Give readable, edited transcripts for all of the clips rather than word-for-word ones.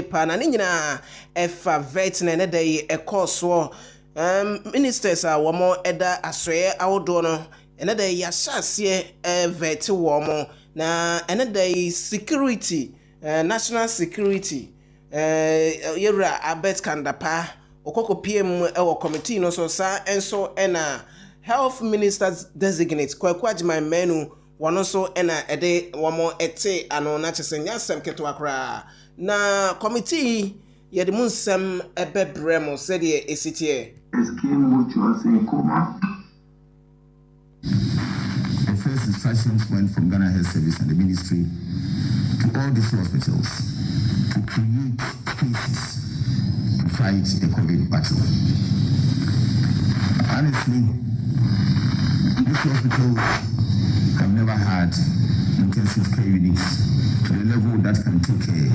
pa na ne nyina efa vet na ne dey ekoso ministers a womo eda asoye awodo no ene dey yashase vet womo na ene dey security national security yera abet kandapa okoko PM ewo committee no so sa enso ena health ministers designate kwakwajima menu wano so ena ede womo ete ano na chesenya sem keto akra na committee yede munsem ebebremo said ye esitie The first instructions went from Ghana Health Service and the ministry to all these hospitals to create spaces to fight the COVID battle. Honestly, these hospitals have never had intensive care units to the level that can take care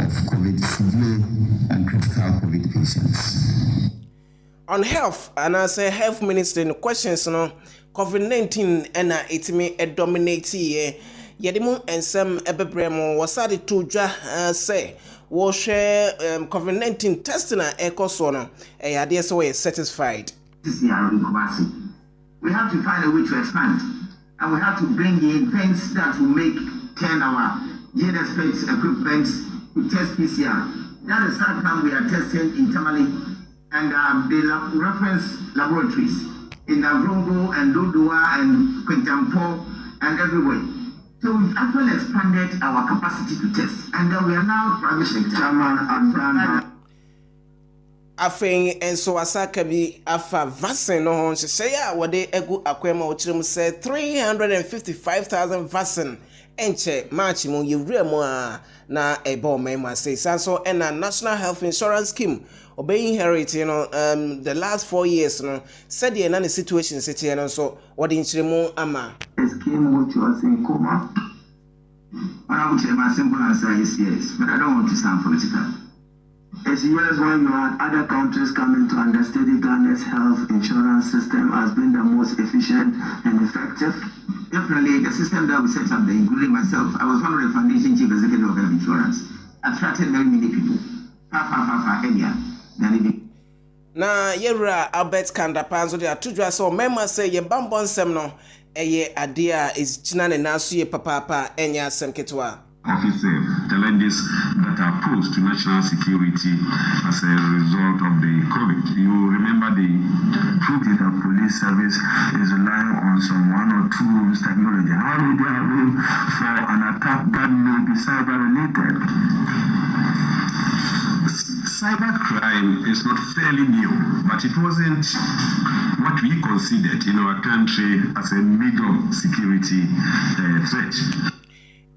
of COVID, severe and critical COVID patients. On health, and I say health minister in questions, no COVID-19 and itimi dominate ye yedimu and some ebebremo wasadi to say wo share COVID-19 testing na ekosono idea so we satisfied. We have to find a way to expand, and we have to bring in things that will turn our GNSPX equipment to test PCR. That is how come we are testing internally, and the reference laboratories in Navrongo and Dodua and Quintampo and everywhere. So we've actually expanded our capacity to test, and we are now provisioning Afeng enso asaka bi afa vaccine no hon hyehyɛ wode egu akwema okyerem say 355,000 vaccine enche march mu yewura mu a na ebo mema say sanso na national health insurance scheme obey inherit the last 4 years no said the na situation city no so wode nkyeremu ama scheme which was in coma. I would say my simple answer is yes, but I don't want to sound political. It's years when you had other countries coming to understudy Ghana's health insurance system has been the most efficient and effective. Definitely, the system that we set up, including myself, I was one of the foundation chief executive of health insurance. Attracted very many people. Far earlier than it. Na yera Albert Kandapanzo de atudwa so mema say ye bambon sem no eye adea is chinane naso ye papa enya sem ketwa. Officer challenges that are posed to national security as a result of the COVID. You remember the truth is that police service is relying on some 1 or 2 rooms technology. How do they have room for an attack that may be cyber related? Cybercrime is not fairly new, but it wasn't what we considered in our country as a major security threat.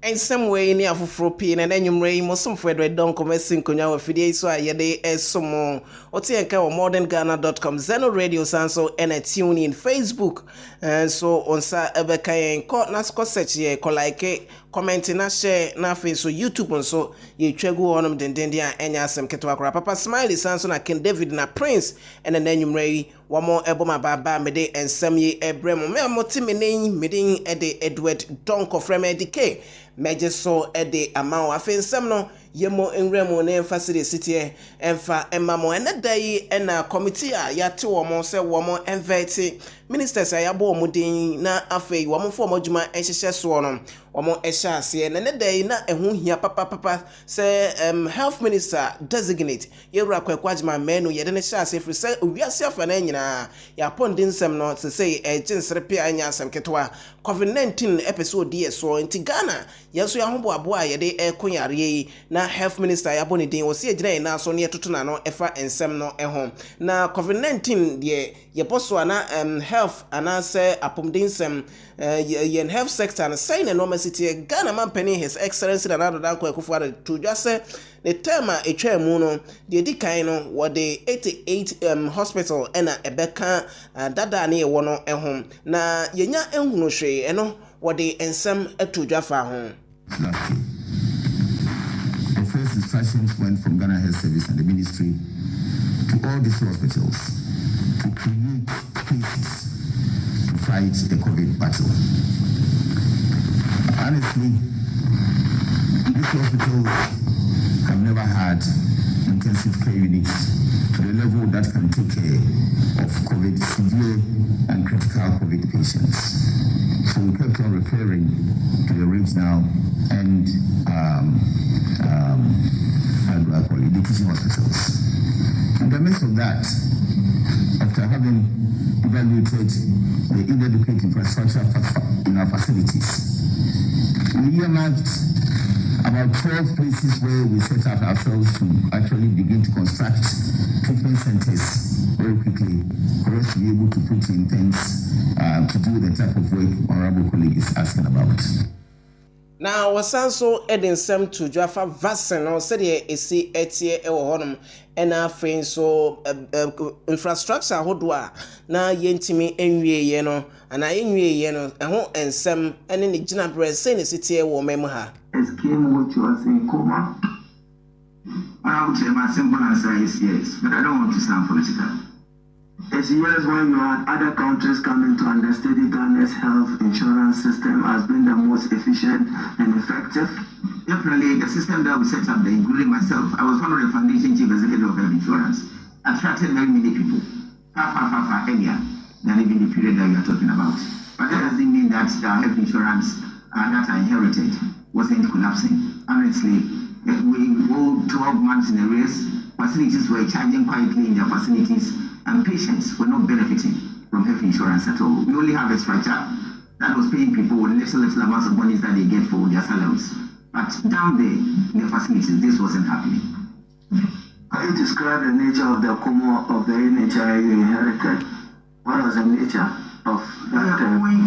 In some way, near for pin and enumerate most of Frederick Don commencing Konya with Fide so I yade esomo Otienka or modernghana.com Zeno Radio Sanso and a tune in Facebook and so on sa ebeka en court nasko search ye like comment na share na face YouTube on so ye twegu onum dendendia enya asem ketwa kra papa smiley Sanso na King David na Prince and an enumerate one more eboma baba mede and some ye ebremo me amoti menin medin ede Edward Donko from edike meje so ede amount afensem no yemo enremo na emphasize city emfa emamo enedai ena committee a yate womo se womo invite ministers ayabo omudin na afei womo fo modjuma enhyehyɛ so no womo ehya ase na nedai na ehu hia papa se health minister designate yewura kwakwajima menu yede ne hya ase free se owiase afa na nyina ya pondensem no se say ejinsere pia anya asem ketwa COVID-19 episode die so nti Ghana yeso ya hobo abo a yede ekonyare na health minister yabo ne din wo se agina na so ne toto na no efa ensem no eho na COVID-19 de ye boso na health anase apomdensem yen health sector na say na normal city Ghana man penny his excellency na nado dan ko akufo to just say the term etwa mu no de dikan no wo de 88 hospital ena ebeka dada na ye wo no eho na yenya ehunu hwe eno wo de ensem atudwa fa ho. The first instructions went from Ghana Health Service and the ministry to all these hospitals to create spaces to fight the COVID battle. Honestly, these hospitals have never had intensive care units to the level that can take care of COVID, severe and critical COVID patients. So we kept on referring to the regional and the teaching hospitals. In the midst of that, after having evaluated the inadequate infrastructure in our facilities, we earmarked about 12 places where we set up ourselves to actually begin to construct treatment centers very quickly for us to be able to put in things to do the type of work honorable colleague is asking about. Now, wasan so edin sem to Jaffa vaccine no said esi etie e wo honum ena afin so infrastructure hodwa na yentimi enwie ye no ana enwie ye no eho ensem ene ne gina bre say ne sitie wo mem ha. Scheme which was in coma. I would say my simple answer is yes, but I don't want to sound political. It's yes when you had other countries coming to understudy Ghana's health insurance system has been the most efficient and effective. Definitely, the system that we set up, including myself, I was one of the foundation chief executive of health insurance, attracted very many people, far earlier than even the period that we are talking about. But that doesn't mean that the health insurance that I inherited wasn't collapsing. Honestly, we owed 12 months in arrears. Facilities were charging quietly in their facilities, and patients were not benefiting from health insurance at all. We only have a structure that was paying people with little amounts of monies that they get for their salaries. But down there in the facilities, this wasn't happening. Can you describe the nature of the coma of the NHI you inherited? What was the nature of that?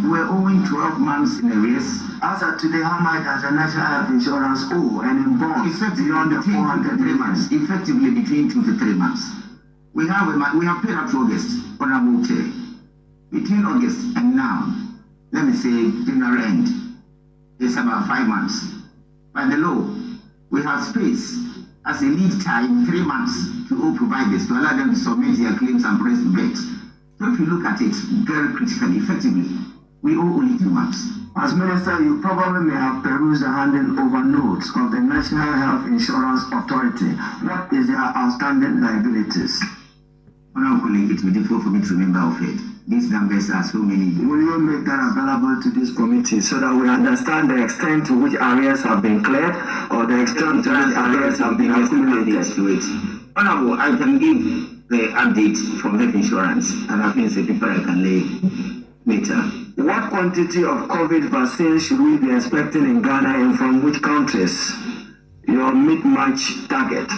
We're owing 12 months in arrears. As of today, how much does the National Health Insurance owe and in bonds? Effectively between 2 to 3 months. Effectively between 2 to 3 months. We have paid up to August, honorable chair. Between August and now, let me say January end, it's about 5 months. By the law, we have space as a lead time 3 months to all providers to allow them to submit their claims and press the bet. So if you look at it very critically, effectively, we owe only 2 months. As Minister, you probably may have perused the handing over notes of the National Health Insurance Authority. What is their outstanding liabilities? Honorable colleague, it will be difficult for me to remember of it. These numbers are so many. Will you make that available to this committee so that we understand the extent to which areas have been cleared or the extent to which areas have been accumulated to it? Honorable, I can give the update from health insurance, and I think the people I can lay later. What quantity of COVID vaccines should we be expecting in Ghana and from which countries? Your mid-March target?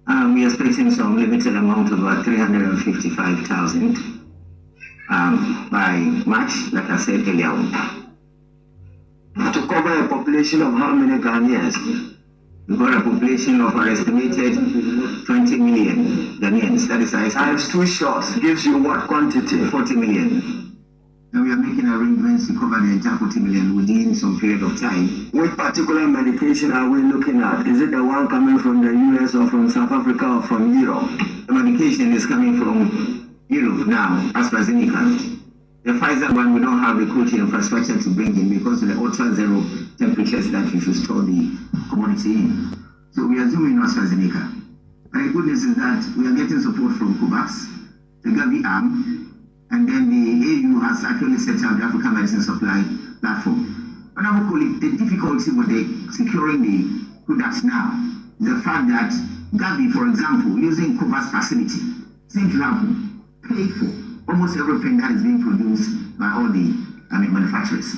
We are expecting some limited amount of about 355,000 by March, like I said earlier on. To cover a population of how many Ghanaians? We've got a population of an estimated 20 million Ghanaians. That is our estimate. Times 2 shots gives you what quantity? 40 million. And we are making arrangements to cover the entire 40 million within some period of time. Which particular medication are we looking at? Is it the one coming from the US or from South Africa or from Europe? The medication is coming from Europe now, AstraZeneca. The Pfizer one, we don't have the coaching infrastructure to bring in because of the ultra-zero temperatures that you should store the commodity in. So we are zooming on AstraZeneca. And the good news is that we are getting support from COVAX, the Gavi arm, and then the AU has actually set up the African Medicine Supply Platform. But I would the difficulty with securing the products now is the fact that Gavi, for example, using COVAX facility, seems to have paid for almost everything that is being produced by all the manufacturers.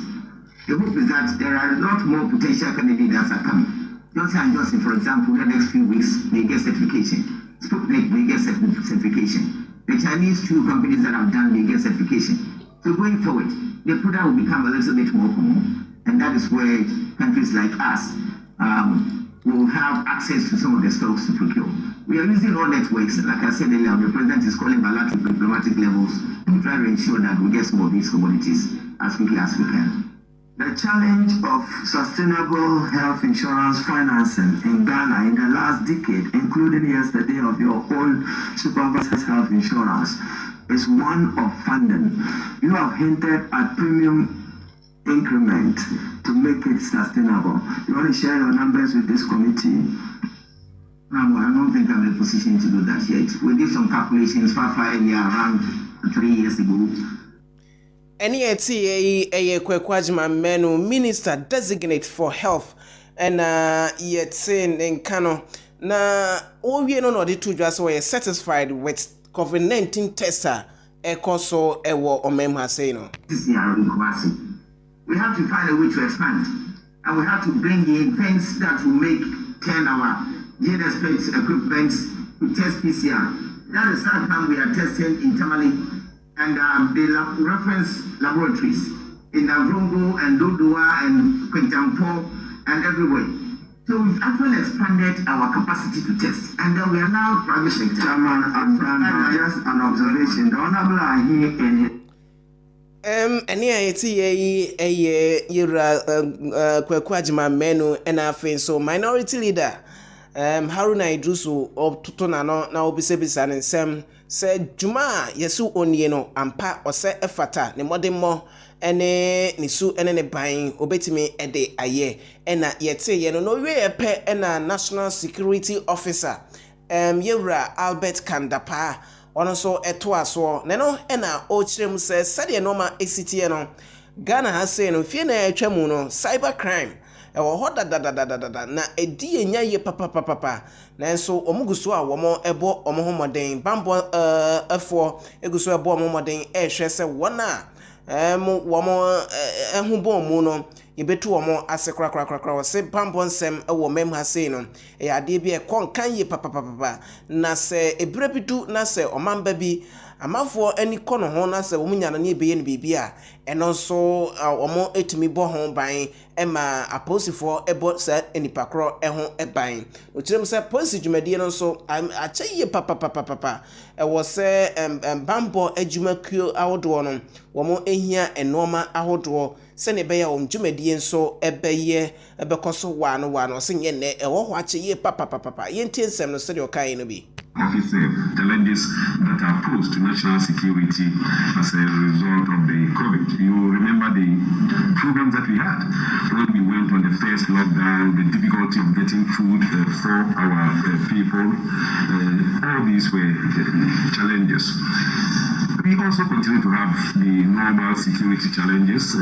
The hope is that there are a lot more potential candidates that are coming. Johnson & Johnson, for example, in the next few weeks, they get certification. Sputnik, they get certification. The Chinese 2 companies that have done, they get certification. So going forward, the product will become a little bit more common, and that is where countries like us will have access to some of the stocks to procure. We are using all networks. Like I said earlier, the president is calling bilateral diplomatic levels to try to ensure that we get some of these commodities as quickly as we can. The challenge of sustainable health insurance financing in Ghana in the last decade, including yesterday of your own supervisor's health insurance, is one of funding. You have hinted at premium increment to make it sustainable. You want to share your numbers with this committee? Now, I don't think I'm in a position to do that yet. We did some calculations far earlier, around 3 years ago. Any a Kwajima Menu, Minister Designate for Health, and yet saying in Kano, na we no the two just were satisfied with COVID-19 tester, so ewo omemha say no. This year we have to find a way to expand, and we have to bring in things that will make 10 our GNSPX equipment to test PCR. That is how come we are testing internally, and the reference laboratories in Avrongo and Dodua and Quintampo and everywhere. So we've actually expanded our capacity to test, and then we are now private sector. Chairman, just an observation. The honorable are here in any Kwajima Menu and I so minority leader Haruna Idrusu of Tutonano now Bisebisan and Sam said Juma Yesu Onieno ampa or se efata ne modemo ene nisu ene buying obetimi ede aye ena yete ye no we pe ena national security officer Yewra Albert Kandapa ono so eto aso ne no ena o kirem se sade no ma esitie no Ghana has say no fie na atwamu no cyber crime ewo ho da na edi enya ye papa nanso omuguso a womo ebo omohomoden bambo efo eguso ebo omohomoden ehwe se wona womo ehubon mu no yebetu womo ase krakrakrakra se bambo nsem ewo mem ha sei no e ade bi e konkan ye papa na se ebrebidu na se omamba bi amafo ani kono ho na se womunya na ebeye ne bibia eno so omo etimi bo ho ban ema aposifo ebo sa enipakro eho eban okirem se police dwumadie no so achaye papa ewo se bambo adwumakuo ahodo no womo ehia enoma ahodo se ne beya wo dwumadie nso ebeye ebekoso wano se nye ne ewo ho achaye papa yentie nsem no se de okai no bi challenges that are posed to national security as a result of the COVID. You remember the problems that we had when we went on the first lockdown, the difficulty of getting food for our people. All these were challenges. We also continue to have the normal security challenges.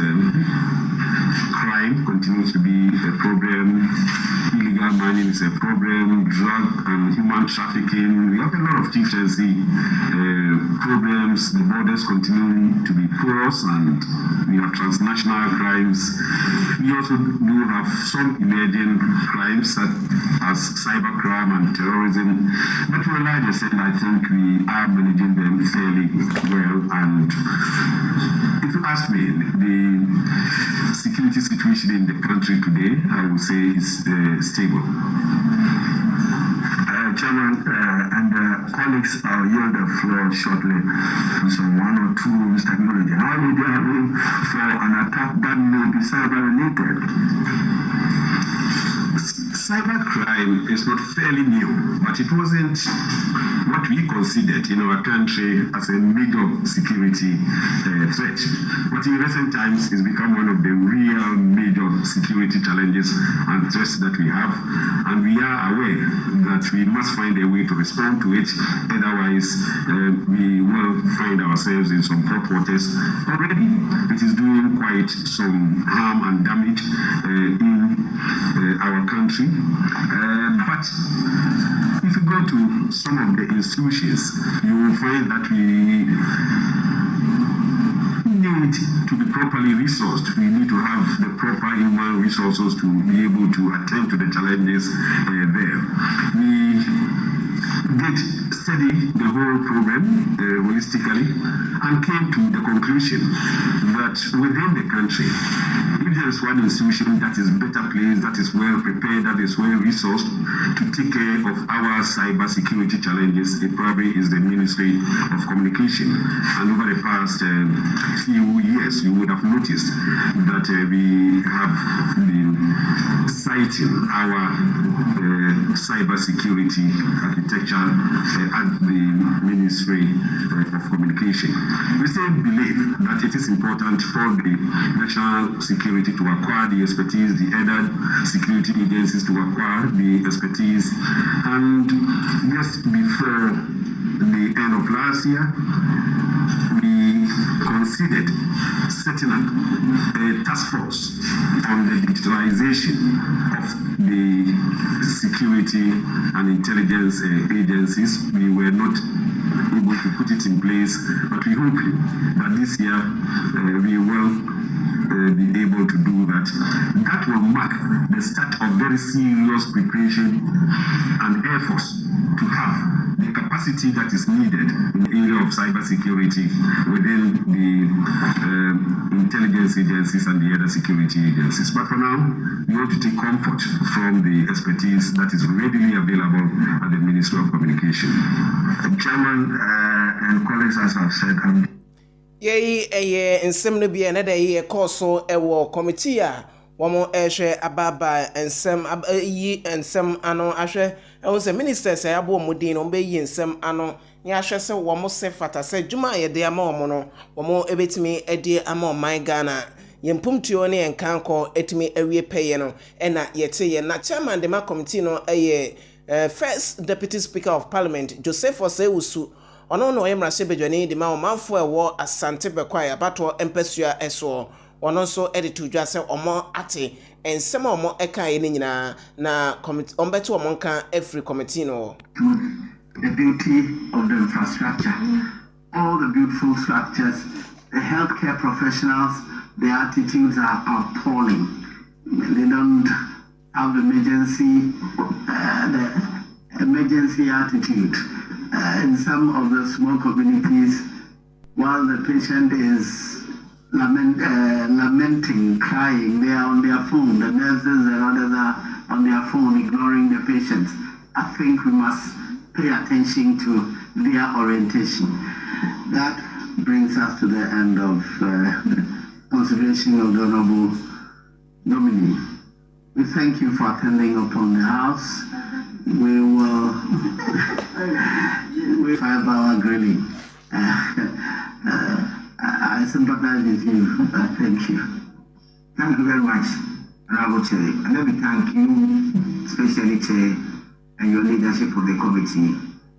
Crime continues to be a problem. Illegal mining is a problem. Drug and human trafficking. We have a lot of deficiency problems. The borders continue to be porous, and we have transnational crimes. We also do have some emerging crimes such as cybercrime and terrorism. But to a large extent, I think we are managing them fairly well. And if you ask me, the security situation in the country today, I would say is stable. Chairman and colleagues, I'll yield the floor shortly on some one or two technology. How would you have room for an attack that may be cyber-related? Cybercrime is not fairly new, but it wasn't what we considered in our country as a major security threat. But in recent times, it's become one of the real major security challenges and threats that we have. And we are aware that we must find a way to respond to it. Otherwise, we will find ourselves in some hot waters. Already, it is doing quite some harm and damage in our country. But if you go to some of the institutions, you will find that we need to be properly resourced. We need to have the proper human resources to be able to attend to the challenges there. We did study the whole program holistically and came to the conclusion that within the country, if there is one institution that is better placed, that is well prepared, that is well resourced to take care of our cyber security challenges, it probably is the Ministry of Communication. And over the past few years, you would have noticed that we have been citing our cyber security architecture at the Ministry of Communication. We still believe that it is important for the national security security to acquire the expertise, the other security agencies to acquire the expertise. And just before the end of last year, we considered setting up a task force on the digitalization of the security and intelligence agencies. We were not able to put it in place, but we hope that this year we will be able to do that. That will mark the start of very serious preparation and efforts to have the capacity that is needed in the area of cybersecurity within the intelligence agencies and the other security agencies. But for now, we want to take comfort from the expertise that is readily available at the Ministry of Communication. Chairman and colleagues, as I've said, nsɛm no bi na da yi ɛkɔ so ɛwɔ committee a wɔn ɛhwɛ ababa nsɛm yi nsɛm ano ahwɛ ɛho sɛ ministers ɛyabo wɔn din no bɛyi nsɛm ano ne ahwɛ sɛ wɔn se fata sɛ dwuma a yɛde ama wɔn no wɔn ɛbɛtumi ɛde ama ɔman Ghana yɛmpumtuo ne yɛnkankɔ ɛtumi awie pɛyɛ no ɛna yɛte yɛ na chairman de ma committee no ɛyɛ first deputy speaker of parliament Joseph Osewusu ono no yemra se bedwani de ma omanfo ewo asante bekwa ya bato empesua eso ono so editu dwa se omo ate ensema omo eka ye nyina na committee ombeto omo nka every committee no. The beauty of the infrastructure, all the beautiful structures, the healthcare professionals, their attitudes are appalling. They don't have the emergency attitude. In some of the small communities, while the patient is lamenting, crying, they are on their phone. The nurses and others are on their phone, ignoring the patients. I think we must pay attention to their orientation. That brings us to the end of consideration of the Honorable Nominee. We thank you for attending upon the House. We will with 5 hour grilling. I sympathize with you. Thank you. Thank you very much, Honorable Chair. And let me thank you, especially Chair, and your leadership of the committee,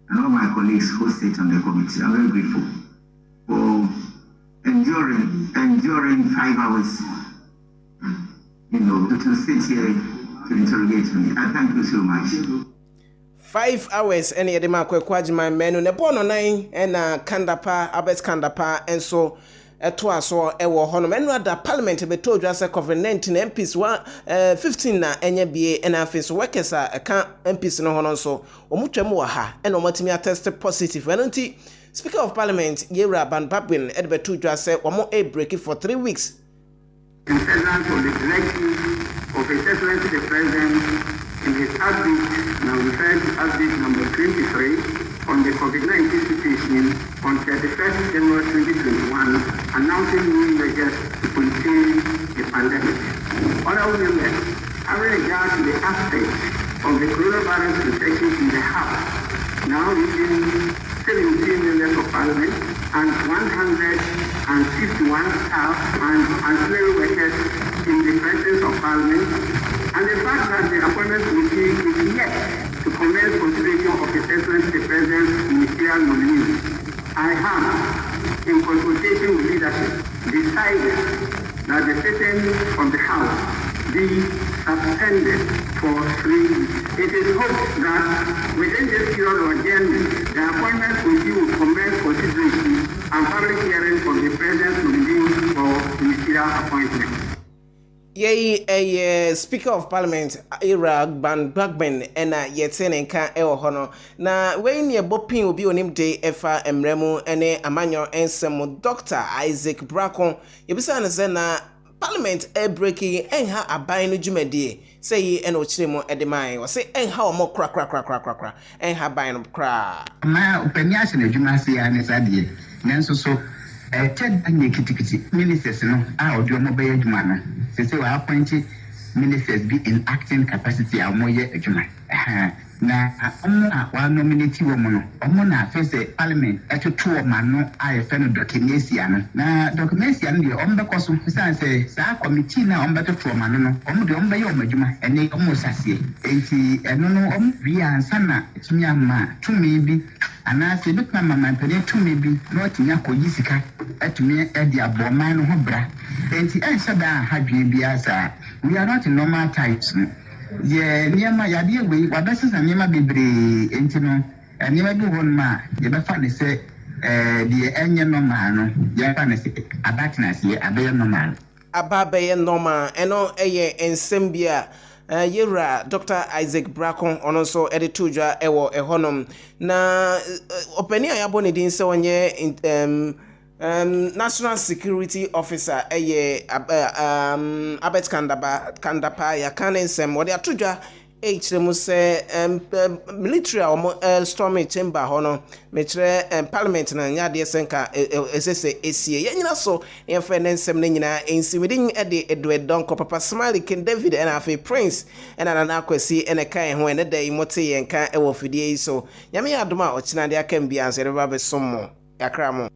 and all my colleagues who sit on the committee. I'm very grateful for enduring 5 hours, to sit here to interrogate me. I thank you so much. 5 hours and yede makwa my menu ne bono nine na kandapa abet kandapa enso eto aso ewo hono menu ada parliament beto dwa se COVID-19 MPs 15 na enye bie na afenso workers a ka MPs no hono so omutwam wa ha na omatimi attest positive enonti speaker of parliament Yera Banbabin beto dwa se omo a break for 3 weeks in presence of the directive of His Excellency the President in his update, now referred to update number 23 on the COVID-19 situation on 31st January 2021, announcing new measures to contain the pandemic. Honorable members, having regard to the aspect of the coronavirus infection in the House, now reaching 17 members of Parliament and 151 staff and ancillary workers in the presence of Parliament, and the fact that the appointment committee is yet to commence consideration of His Excellency the President's ministerial nominee, I have, in consultation with leadership, decided that the sitting of the House be suspended for 3 weeks. It is hoped that within this period of adjournment, the appointment committee will commence consideration and public hearing of the President's nominee for ministerial appointment. Speaker of Parliament Yera Banbabin ena yetene nka ewo hono na when ye bopin obi onim de efa emremu ene amanyo ensem Dr. Isaac Brakon yebisa na se na Parliament breaking enha aban no dwumadie say yi ena ochiremu edemai o say enha omo kra enha ban no kra ma opanya ase na dwuma se ya ne sadie nanso so Ted anye kitikiti ministers no a odi omo be adwuma no se wa appoint ministers be in acting capacity a mo ye adwuma na ɔmo a wa nominate wɔ mo no ɔmo na afɛsɛ parliament ɛtoto ɔma no a yɛfɛ no documentia no na documentia no deɛ ɔmo bɛkɔ so fisan sɛ saa committee na ɔmo bɛtoto ɔma no ɔmo deɛ ɔmo bɛyɛ ɔmo adwuma ɛne ɔmo saseɛ enti ɛno no ɔmo wie ansa na tumi ama tumi bi anaasɛ ebɛtuma mama mpɛnɛ tumi bi na ɔtumi akɔyi sika ɛtumi ɛde abɔ ɔman no ho bra enti ɛnhyɛ da ha dwen biara saa we are not in normal times no ye niema yade we wabesesa niema bebre enti no niema bi won ma ye befa ne se de enye normal no ye fa ne se abatena se abeye normal ababeye normal eno eye ensem bia yewra Dr. Isaac Brakon ono so editujwa ewo ehonom na opani ayabo ne din se onye National Security Officer Abet Kandapa ya kanensem wode atudwa echiremu se military storming chamber hono mechire parliament na nyade senka esese esie yenyina so yemfa nensem na nyina ensi within ede edonko papa Smiley King David and afi Prince and na akwasi ene kan ho ene dai mote yenka ewo fidie so nyame adoma ochina de aka mbia nse reba be sommo yakramo